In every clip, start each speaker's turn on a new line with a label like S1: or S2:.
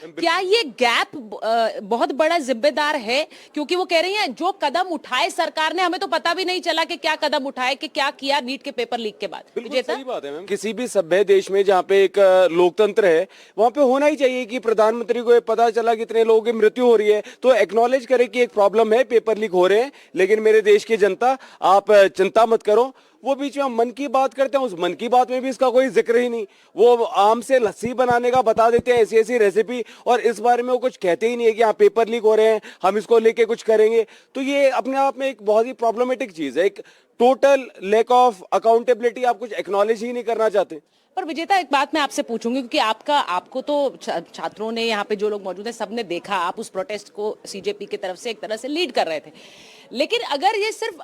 S1: क्या ये गैप बहुत बड़ा जिम्मेदार है? क्योंकि वो कह रही हैं जो कदम उठाए सरकार ने, हमें तो पता भी नहीं चला कि क्या कदम उठाए, कि क्या किया नीट के पेपर लीक के बाद।
S2: बिल्कुल सही बात है मैम। किसी भी सभ्य देश में जहाँ पे एक लोकतंत्र है, वहाँ पे होना ही चाहिए कि प्रधानमंत्री को ये पता चला कि इतने लोगों की मृत्यु हो रही है तो एक्नॉलेज करे कि एक प्रॉब्लम है, पेपर लीक हो रहे हैं, लेकिन मेरे देश की जनता आप चिंता मत करो। वो बीच में हम मन की बात करते हैं, उस मन की बात में भी इसका कोई जिक्र ही नहीं। वो आम से लस्सी बनाने का बता देते हैं, ऐसी ऐसी रेसिपी, और इस बारे में वो कुछ कहते ही नहीं है कि हाँ पेपर लीक हो रहे हैं, हम इसको लेके कुछ करेंगे। तो ये अपने आप में एक बहुत ही प्रॉब्लमेटिक चीज है, एक टोटल लैक ऑफ अकाउंटेबिलिटी। आप कुछ एक्नॉलेज ही नहीं करना चाहते।
S1: पर विजेता, एक बात मैं आपसे पूछूंगी, क्योंकि आपको तो छात्रों ने, यहाँ पे जो लोग मौजूद हैं, सबने देखा, आप उस प्रोटेस्ट को सीजेपी की तरफ से एक तरह से लीड कर रहे थे। लेकिन अगर ये सिर्फ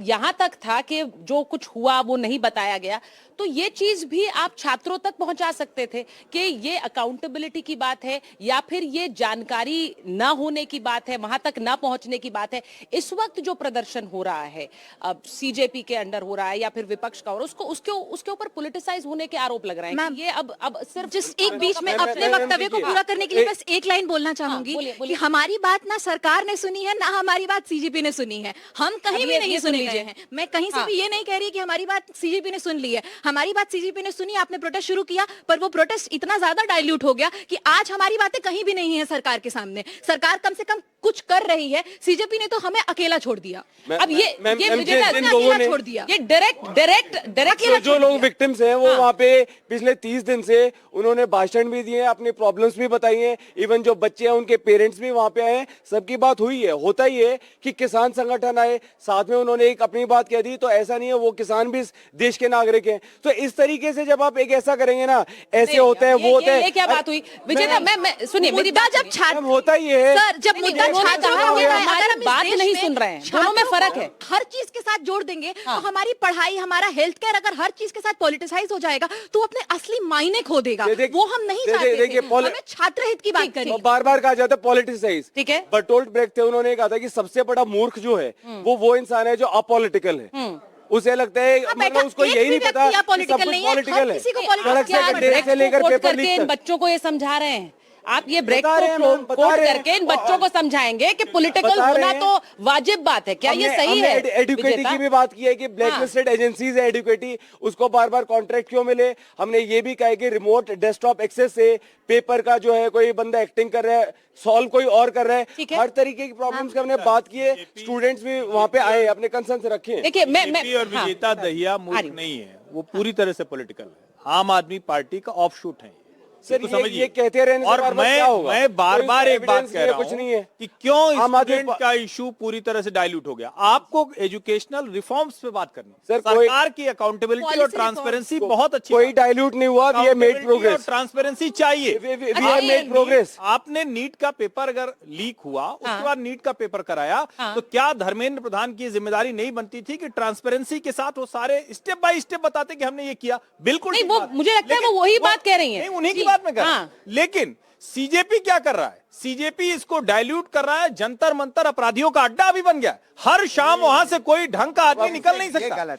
S1: यहाँ तक था कि जो कुछ हुआ वो नहीं बताया गया, तो ये चीज भी आप छात्रों तक पहुंचा सकते थे कि ये अकाउंटेबिलिटी की बात है या फिर ये जानकारी ना होने की बात है, वहां तक ना पहुंचने की बात है। इस वक्त जो प्रदर्शन हो रहा है, अब सीजेपी के अंडर हो रहा है या फिर विपक्ष का, और उसके ऊपर पॉलिटिसाइज होने के आरोप लग रहे हैं कि ये अब सिर्फ
S3: जिस एक बीच में अपने वक्तव्य को पूरा करने के लिए बस एक लाइन बोलना चाहूंगी कि हमारी बात ना सरकार ने सुनी है, ना हमारी बात सीजेपी ने सुनी है। हम कहीं भी नहीं सुन लीजिए हैं। मैं कहीं से भी ये नहीं कह रही कि हमारी बात सीजेपी ने सुन ली है। हमारी बात सीजेपी ने सुनी, आपने प्रोटेस्ट शुरू किया, पर वो प्रोटेस्ट इतना ज्यादा डाइल्यूट हो गया कि आज हमारी बातें कहीं भी नहीं है सरकार के सामने। सरकार कम से कम कुछ कर रही है, सीजेपी ने तो हमें अकेला छोड़ दिया।
S1: अब ये मुझे अकेला छोड़ दिया, ये डायरेक्ट
S2: जो लोग विक्टिम्स हैं वो वहाँ पे पिछले 30 दिन से उन्होंने भाषण भी दिए, अपनी प्रॉब्लम्स भी बताई हैं। इवन जो बच्चे हैं उनके पेरेंट्स भी वहाँ पे आए, सबकी बात हुई है। होता ही है कि किसान संगठन आए, साथ में उन्होंने एक अपनी बात कह दी, तो ऐसा नहीं है, वो किसान भी इस देश के नागरिक हैं। तो इस तरीके से जब आप एक ऐसा करेंगे ना, ऐसे होते हैं वो होते हैं।
S1: क्या बात हुई विजेता? मैं सुनिए, मेरी बात
S3: जब छात्र
S2: होता ही है
S3: सर, जब मुद्दा छात्रों का होता है, अगर हम
S1: बात नहीं सुन रहे हैं, दोनों में फर्क है।
S3: हर चीज के साथ जोड़ देंगे तो हमारी पढ़ाई, हमारा हेल्थ केयर अगर हर चीज के साथ पॉलिटिसाइज हो जाएगा तो अपने असली मायने खो देगा। वो हम नहीं चाहते थे। हमें छात्र हित की बात करें।
S2: बार बार कहा जाता है पॉलिटिसाइज,
S1: ठीक है।
S2: बर्टोल्ट ब्रेक्ट थे, उन्होंने कहा था कि सबसे बड़ा मूर्ख जो है वो इंसान है जो अपॉलिटिकल है। उसे लगता है मतलब उसको यही नहीं पता
S3: पॉलिटिकल नहीं है,
S2: सड़क
S1: से लेकर पेपर लीक तक। बच्चों को ये समझा रहे हैं आप, ये ब्रेक को कोट करके इन बच्चों को समझाएंगे कि पॉलिटिकल होना तो वाजिब बात है। क्या ये सही है?
S2: एडुकेटी की भी बात की है कि ब्लैकलिस्टेड एजेंसीज है एडुकेटी, उसको बार बार कॉन्ट्रैक्ट क्यों मिले। हमने ये भी कहा है कि रिमोट डेस्कटॉप एक्सेस से पेपर का जो है कोई बंदा एक्टिंग कर रहा है, सॉल्व कोई और कर रहा है। हर तरीके की प्रॉब्लम्स की हमने बात की है। स्टूडेंट्स भी वहाँ पे आए, अपने कंसर्न रखे।
S1: देखिए मैं
S4: और विजेता दहिया मूर्ख नहीं है, वो पूरी तरह से पॉलिटिकल है। आम आदमी पार्टी का ऑफशूट है
S2: सर, ये कहते रहने
S4: और मैं बार बार एक बात कह रहा
S2: कुछ नहीं है
S4: कि क्यों स्टूडेंट का इशू पूरी तरह से डाइल्यूट हो गया। आपको एजुकेशनल रिफॉर्म्स पे बात करनी सर, सरकार की अकाउंटेबिलिटी और ट्रांसपेरेंसी बहुत अच्छी,
S2: कोई डाइल्यूट नहीं हुआ। We have made progress,
S4: transparency चाहिए।
S2: We have made progress.
S4: आपने नीट का पेपर अगर लीक हुआ, उसके बाद नीट का पेपर कराया, तो क्या धर्मेंद्र प्रधान की जिम्मेदारी नहीं बनती थी कि ट्रांसपेरेंसी के साथ वो सारे स्टेप बाय स्टेप बताते कि हमने ये किया? बिल्कुल
S1: नहीं, वो मुझे लगता है वो वही बात कह रही है,
S4: उन्हीं की बात में कर रहा है। लेकिन सीजेपी क्या कर रहा है? सीजेपी इसको डाइल्यूट कर रहा है। जंतर मंतर अपराधियों का अड्डा भी बन गया। हर शाम वहां से कोई ढंग का आदमी निकल नहीं सकता।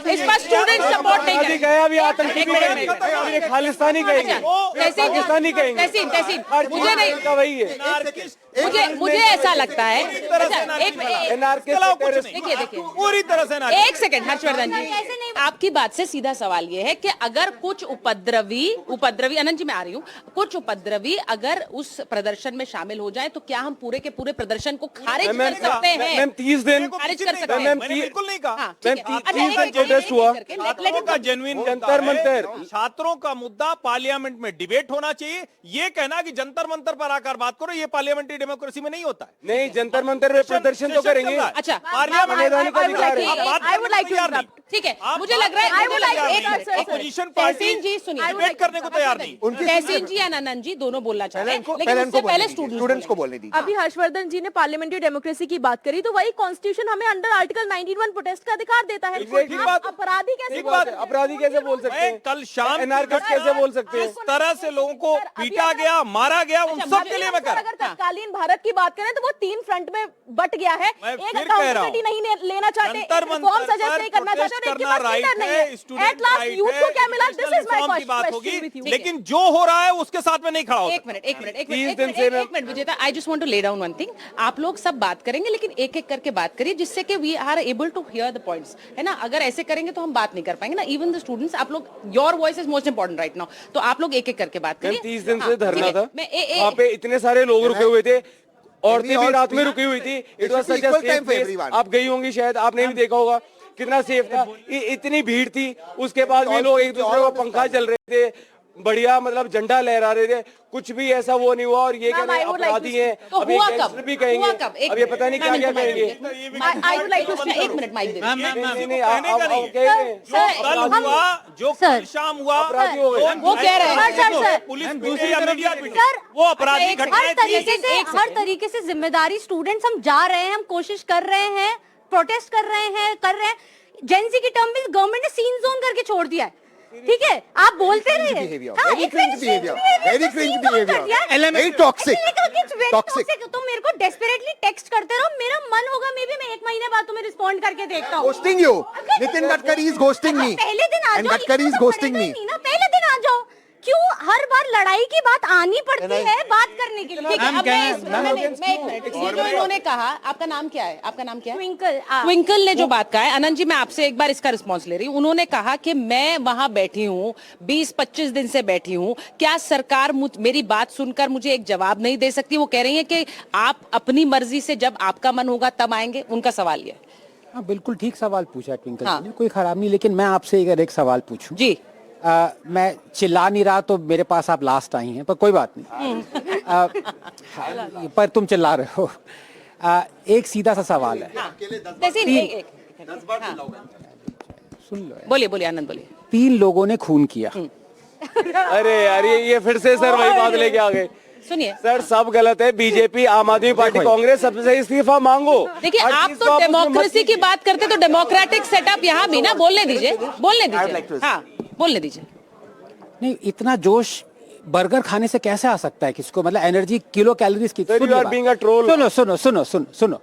S1: इस पर स्टूडेंट सपोर्ट नहीं
S2: गया, अभी आतंकी भी कहेंगे, खालिस्तानी कहेंगे, पाकिस्तानी कहेंगे।
S1: मुझे नहीं,
S2: वही है।
S1: मुझे ऐसा लगता है,
S4: देखिए पूरी तरह से।
S1: एक सेकंड हर्षवर्धन जी, आपकी बात से सीधा सवाल ये है कि अगर कुछ उपद्रवी अनंत जी मैं आ रही हूँ, कुछ उपद्रवी अगर उस प्रदर्शन में शामिल हो जाए तो क्या हम पूरे के पूरे प्रदर्शन को खारिज कर सकते हैं?
S2: मैम 30 दिन
S4: खारिज कर सकते हैं। मैंने बिल्कुल नहीं कहा।
S2: प्रोटेस्ट हुआ,
S4: छात्रों का जेन्युइन
S2: जंतर मंतर,
S4: छात्रों का मुद्दा पार्लियामेंट में डिबेट होना चाहिए। ये कहना कि जंतर मंतर पर आकर बात करो, ये पार्लियामेंट्री डेमोक्रेसी में नहीं होता है।
S2: नहीं, जंतर मंतर में प्रदर्शन तो करेंगे।
S1: अच्छा, ठीक है, मुझे लग रहा है
S4: अपोजिशन पार्टी डिबेट करने को तैयार नहीं।
S1: तहसीन जी या आनंद जी दोनों बोलना चाह रहे हैं, लेकिन उससे पहले स्टूडेंट्स को बोलने दीजिए।
S5: अभी हर्षवर्धन जी ने पार्लियामेंट्री डेमोक्रेसी की बात करी, तो वही कॉन्स्टिट्यूशन हमें अंडर आर्टिकल 91 प्रोटेस्ट का अधिकार देता है। अपराधी कैसे
S2: बोल सकते हैं?
S4: कल शाम
S2: कैसे बोल सकते हैं?
S4: इस तरह से लोगों को पीटा गया, मारा गया, उन सब के लिए मैं
S5: अगर तत्कालीन भारत की बात करें तो वो 3 फ्रंट में बट गया है। एक अकाउंटेबिलिटी नहीं लेना चाहते, रिफॉर्म सजेस्ट नहीं करना चाहते,
S4: एट लास्ट यूथ को क्या मिला? This is my question with
S5: you.
S4: लेकिन जो हो रहा है उसके साथ में नहीं खड़ा हो सकता।
S1: एक minute Vijeta, I just want to lay down one thing. आप लोग सब बात करेंगे लेकिन एक एक करके बात करिए, जिससे कि we are able to hear the points, है ना। अगर ऐसे करेंगे तो हम बात नहीं कर पाएंगे ना। इवन द स्टूडेंट्स, आप लोग, your voice is most important right now, तो आप लोग एक एक करके बात करिए।
S2: 30 दिन से धरना था,
S1: मैं
S2: वहाँ पे इतने सारे लोग रुके हुए थे, औरतें भी रात में रुकी हुई थी। It was such a safe place. आप गई होंगी शायद, आपने भी देखा होगा कितना सेफ था। इतनी भीड़ थी, उसके बाद भी लोग एक दूसरे को पंखा चल रहे थे, बढ़िया मतलब झंडा लहरा रहे थे, कुछ भी ऐसा वो नहीं हुआ। और ये कह रहे अपराधी हैं,
S1: तो
S2: अब ये
S1: हुआ
S2: गैंगस्टर
S1: कब?
S2: भी कहेंगे,
S1: हुआ कब?
S2: अब ये पता नहीं क्या क्या कहेंगे।
S5: I would like to speak.
S1: एक मिनट माइक दे।
S2: नहीं, आप कह रहे हैं
S4: कल हुआ, जो कल शाम हुआ,
S2: अपराधी हो गए।
S1: वो कह रहे हैं
S5: सर,
S4: पुलिस पीटे या मीडिया पीटे,
S5: सर,
S4: वो अपराधी घटनाएं
S5: हर तरीके से जिम्मेदारी स्टूडेंट्स हम जा रहे हैं, हम कोशिश कर रहे हैं, प्रोटेस्ट कर रहे हैं। जेंजी की टर्म में गवर्नमेंट ने सीन जोन करके छोड़ दिया है, ठीक है। आप बोलते रहे, टॉक्सिक। तो मेरे को डेस्परेटली टेक्स्ट करते रहो, मेरा मन होगा मे भी मैं 1 महीने बाद तुम्हें रिस्पॉन्ड करके देखता हूँ।
S6: Ghosting you. Nitin Gadkari is ghosting me.
S5: पहले दिन आ
S6: And
S5: जाओ,
S6: Gadkari is
S5: इतना तो
S6: ghosting
S5: पड़ेगा
S6: me.
S5: ही नहीं ना, पहले दिन आ जाओ। क्यों हर बार लड़ाई की बात आनी पड़ती है बात करने के लिए?
S1: ठीक है, अब मैं एक मिनट, ये जो इन्होंने कहा, आपका नाम क्या है? आपका नाम क्या है?
S5: ट्विंकल।
S1: ट्विंकल ने जो बात कहा है, आनंद जी मैं आपसे एक बार इसका रिस्पांस ले रही हूँ। उन्होंने कहा कि मैं वहां बैठी हूँ, 20-25 दिन से बैठी हूँ, क्या सरकार मेरी बात सुनकर मुझे एक जवाब नहीं दे सकती? वो कह रही है कि आप अपनी मर्जी से जब आपका मन होगा तब आएंगे। उनका सवाल ये है।
S7: हाँ, बिल्कुल ठीक सवाल पूछा ट्विंकल
S1: हाँ।
S7: जी ने, कोई खराब नहीं। लेकिन मैं आपसे अगर एक सवाल पूछूं
S1: जी,
S7: मैं चिल्ला नहीं रहा तो मेरे पास आप लास्ट आई हैं, पर कोई बात नहीं। पर तुम चिल्ला रहे हो। एक सीधा सा सवाल है। सुन लो,
S1: बोलिए आनंद बोलिए।
S7: 3 लोगों ने खून किया।
S2: अरे यार ये फिर से सर वही बात लेके आ गए।
S1: सुनिए
S2: सर, सब गलत है। बीजेपी, आम आदमी पार्टी, कांग्रेस, सबसे इस्तीफा मांगो।
S1: देखिए,
S2: हर
S1: आप
S2: चीज
S1: तो
S2: को आप उसमें
S1: डेमोक्रेसी
S2: मत
S1: की बात करते तो डेमोक्रेटिक सेटअप यहाँ भी ना, बोलने दीजिए। हाँ, बोलने दीजिए।
S7: नहीं, इतना जोश बर्गर खाने से कैसे आ सकता है किसको? मतलब एनर्जी, किलो कैलोरीज की।
S2: Sir, you are being a troll.
S7: सुनो।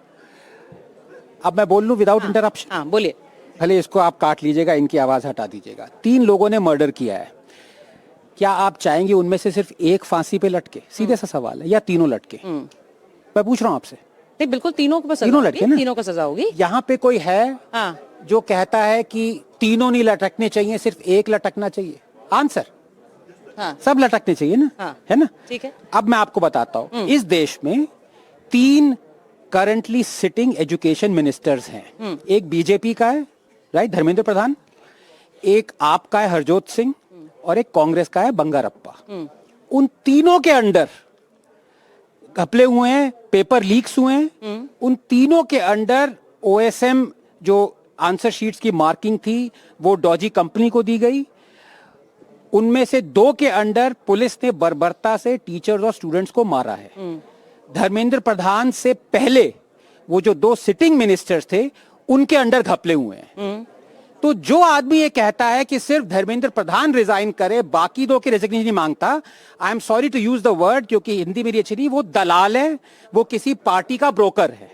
S7: अब मैं बोल लूं विदाउट इंटरप्शन?
S1: हाँ, बोलिए।
S7: भले इसको आप काट लीजिएगा, इनकी आवाज हटा दीजिएगा। 3 लोगों ने मर्डर किया है, क्या आप चाहेंगे उनमें से सिर्फ एक फांसी पे लटके? सीधे सा सवाल है, या तीनों लटके? मैं पूछ रहा हूँ आपसे।
S1: नहीं, बिल्कुल तीनों को
S7: तीनों लटके ना?
S1: तीनों को सजा होगी।
S7: यहाँ पे कोई है
S1: हाँ,
S7: जो कहता है कि तीनों नहीं लटकने चाहिए, सिर्फ एक लटकना चाहिए? आंसर,
S1: हाँ,
S7: सब लटकने चाहिए ना?
S1: हाँ,
S7: है ना?
S1: ठीक है।
S7: अब मैं आपको बताता हूँ, इस देश में 3 करंटली सिटिंग एजुकेशन मिनिस्टर्स हैं। एक बीजेपी का है, राइट, धर्मेंद्र प्रधान, एक आपका है हरजोत सिंह, और एक कांग्रेस का है बंगारप्पा। उन तीनों के अंडर घपले हुए हैं, पेपर लीक्स हुए हैं। उन तीनों के अंडर ओएसएम जो आंसर शीट्स की मार्किंग थी वो डॉजी कंपनी को दी गई। उनमें से 2 के अंडर पुलिस ने बर्बरता से टीचर्स और स्टूडेंट्स को मारा है। धर्मेंद्र प्रधान से पहले वो जो 2 सिटिंग मिनिस्टर्स थे उनके अंडर घपले हुए हैं। तो जो आदमी ये कहता है कि सिर्फ धर्मेंद्र प्रधान रिजाइन करे, बाकी 2 के रेजिग्नेशन नहीं मांगता, I am sorry to use the word क्योंकि हिंदी मेरी अच्छी नहीं, वो दलाल है, वो किसी पार्टी का ब्रोकर है।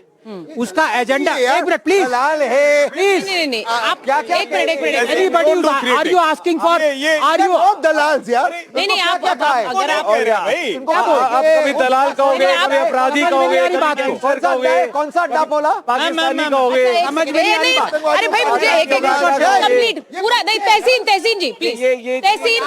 S7: उसका एजेंडा, एक मिनट प्लीज,
S6: दलाल है।
S7: प्लीज
S1: नहीं, आप एक minute
S7: everybody, are you asking for, are you
S6: दलाल यार?
S1: नहीं, आप अगर आप
S2: आप कभी दलाल कहोगे, कभी अपराधी कहोगे, कभी गैंगस्टर कहोगे,
S6: कौन सा अड्डा बोला?
S2: पाकिस्तानी कहोगे।
S7: समझ में नहीं आ रही बात।
S1: अरे भाई, मुझे एक कंप्लीट पूरा नहीं। Tahseen ji please, Tahseen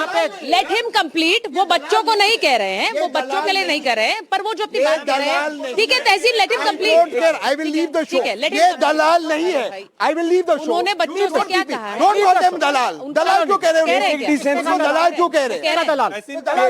S1: let him complete. वो बच्चों को नहीं कह रहे हैं, वो बच्चों के लिए नहीं कर रहे हैं, पर वो जो अपनी बात कह रहे हैं, ठीक है Tahseen, let him complete.
S6: I will leave the show.
S1: ठीक है, let him
S6: ये
S1: come.
S6: दलाल नहीं है। I will leave the show.
S1: उन्होंने बच्चों से क्या कहा है?
S6: Don't call them दलाल। दलाल क्यों कह रहे हो?
S1: कह रहे हैं क्या?
S6: उनको दलाल क्यों कह रहे हैं?
S7: दलाल,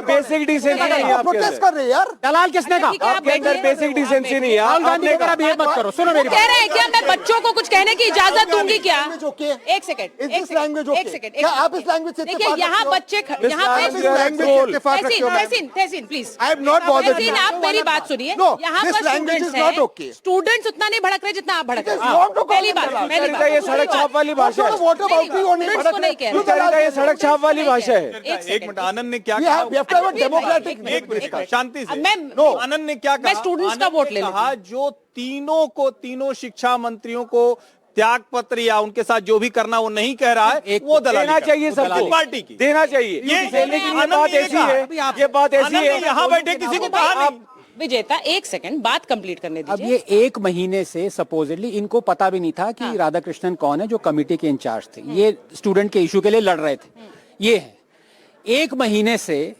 S2: बेसिक डिसेंसी नहीं है आपके
S6: प्रोटेस्ट
S2: अंदर।
S6: कर रहे हैं यार।
S7: दलाल किसने
S1: ठीक है,
S7: कहा?
S1: आप
S2: आपके अंदर
S1: बैठिए।
S2: बेसिक डिसेंसी नहीं है।
S7: राहुल गांधी की तरह बिहेव मत करो। सुनो मेरी
S1: कह रहे हैं क्या मैं बच्चों को कुछ कहने की इजाजत दूंगी क्या?
S6: language okay?
S1: एक second,
S6: Is this language okay?
S1: एक सेकंड।
S6: क्या आप इस language से
S1: देखिए,
S6: इत्तेफाक
S1: यहाँ
S6: रखते हो?
S1: बच्चे
S2: Miss
S1: यहाँ
S2: Ram,
S1: पे
S6: इस
S2: you are
S6: language से
S2: troll.
S6: इत्तेफाक रखते हो, ma'am?
S1: Tehseen please,
S6: I have not bothered
S1: Tehseen,
S6: you.
S1: आप मेरी बात सुनिए।
S6: No,
S1: यहाँ
S6: this
S1: पर
S6: language is
S1: स्टूडेंट्स
S6: not
S1: हैं,
S6: okay.
S1: स्टूडेंट्स उतना नहीं भड़क रहे जितना आप भड़क रहे
S6: It is wrong to
S1: हैं।
S6: call
S1: पहली
S6: them
S1: बात,
S6: दलाल.
S1: पहली
S2: का ये सड़क छाप वाली भाषा है।
S6: What about you only?
S1: Students को नहीं कह
S6: You
S1: रहे।
S6: दलाल
S2: का ये सड़क छाप वाली भाषा है।
S4: एक मिनट, आनंद ने क्या
S6: We
S4: कहा?
S6: have to have a democratic
S4: एक मिनट, शांति से।
S1: मैं
S4: आनंद ने क्या कहा?
S1: मैं स्टूडेंट्स का
S4: आनंद
S1: वोट
S4: ने
S1: ले
S4: कहा जो तीनों शिक्षा मंत्रियों को त्याग पत्र या उनके साथ जो भी करना वो नहीं कह रहा है, वो दलाली
S2: देना
S4: कर-
S2: चाहिए
S4: वो
S2: सबको,
S4: पार्टी की
S2: देना चाहिए।
S4: ये
S2: लेकिन ये
S4: आनंद
S2: बात
S4: ने
S2: ऐसी
S4: कहा।
S2: है, ये बात ऐसी
S4: आनंद ने
S2: है,
S4: यहाँ बैठे किसी को कहा नहीं।
S1: विजेता एक सेकंड बात कंप्लीट करने
S7: अब
S1: दीजिए।
S7: ये एक महीने से सपोजिटली इनको पता भी नहीं था कि राधाकृष्णन कौन है, जो कमेटी के इंचार्ज थे। ये स्टूडेंट के इशू के लिए लड़ रहे थे। ये है एक महीने से,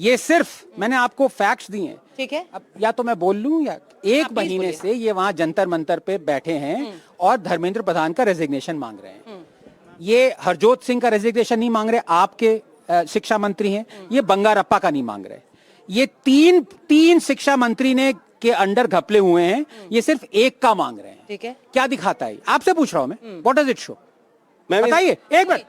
S7: ये सिर्फ मैंने आपको फैक्ट्स दिए हैं।
S1: ठीक है,
S7: अब या तो मैं बोल लूं या एक
S1: प्लीज
S7: महीने
S1: बोलिए।
S7: से ये वहां जंतर मंतर पे बैठे हैं और धर्मेंद्र प्रधान का रेजिग्नेशन मांग रहे हैं। ये हरजोत सिंह का रेजिग्नेशन नहीं मांग रहे, आपके शिक्षा मंत्री हैं। ये बंगारप्पा का नहीं मांग रहे। ये तीन शिक्षा मंत्री ने के अंडर घपले हुए हैं, ये सिर्फ एक का मांग रहे हैं।
S1: ठीक है।
S7: क्या दिखाता है? आपसे पूछ रहा हूं मैं, व्हाट डज इट शो?
S2: मैं
S7: बताइए एक मिनट,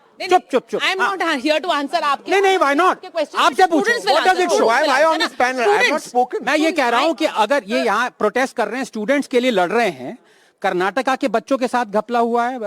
S7: चुप।
S1: I am not here to answer आपके।
S7: नहीं, why not? आपसे पूछो, what does it show?
S6: Why am I on this panel? I have not spoken.
S7: मैं ये कह रहा हूं कि अगर ये यहाँ प्रोटेस्ट कर रहे हैं, स्टूडेंट्स के लिए लड़ रहे हैं, कर्नाटका के बच्चों के साथ घपला हुआ है,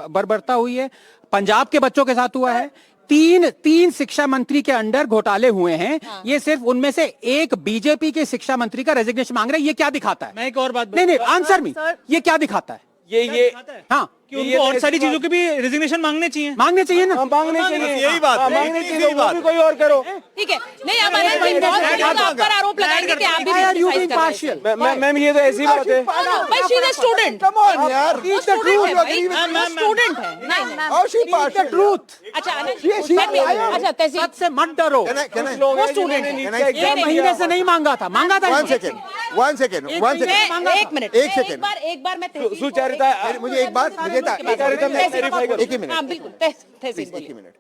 S7: बर्बरता हुई है, पंजाब के बच्चों के साथ हुआ है, तीन शिक्षा मंत्री के अंडर घोटाले हुए हैं। ये सिर्फ उनमें से एक बीजेपी के शिक्षा मंत्री का रेजिग्नेशन मांग रहे हैं। ये क्या दिखाता है?
S8: मैं एक और बात
S7: नहीं, आंसर मी, ये क्या दिखाता है?
S2: ये
S7: हाँ,
S8: कि उनको और सारी चीजों के भी रेजिग्नेशन मांगने चाहिए।
S7: मांगने चाहिए ना।
S2: मांगने चाहिए,
S4: यही बात है,
S2: मांगने
S4: यही
S2: चाहिए,
S4: बात
S2: वो भी कोई और करो।
S1: ठीक है, नहीं अब अनंत जी बहुत बड़ी आप पर आरोप लगाएंगे कि आप भी
S7: Why are you
S1: criticize
S7: being
S1: कर रहे हैं।
S7: partial?
S2: मैम ये तो ऐसी बात है।
S1: भाई she is a student,
S6: Come on, यार.
S1: वो स्टूडेंट है भाई,
S6: agree with
S1: वो स्टूडेंट है। नहीं
S6: How she partial?
S7: ट्रूथ।
S1: अच्छा अनंत
S6: She is liar.
S1: अच्छा तहसील
S7: सच से मत डरो।
S6: Can I?
S2: वो
S1: स्टूडेंट है।
S6: Can I?
S7: एक महीने से नहीं मांगा था, मांगा था
S6: One
S7: इसने।
S6: second. One second.
S1: एक मिनट,
S6: एक second.
S1: एक बार मैं तहसील
S2: सुचरिता
S6: मुझे एक बात, विजेता,
S2: सुचरिता, मैं clarify करूं।
S6: एक ही मिनट.
S1: हाँ बिल्कुल तहसील
S6: एक ही
S1: बोलिए।
S6: मिनट.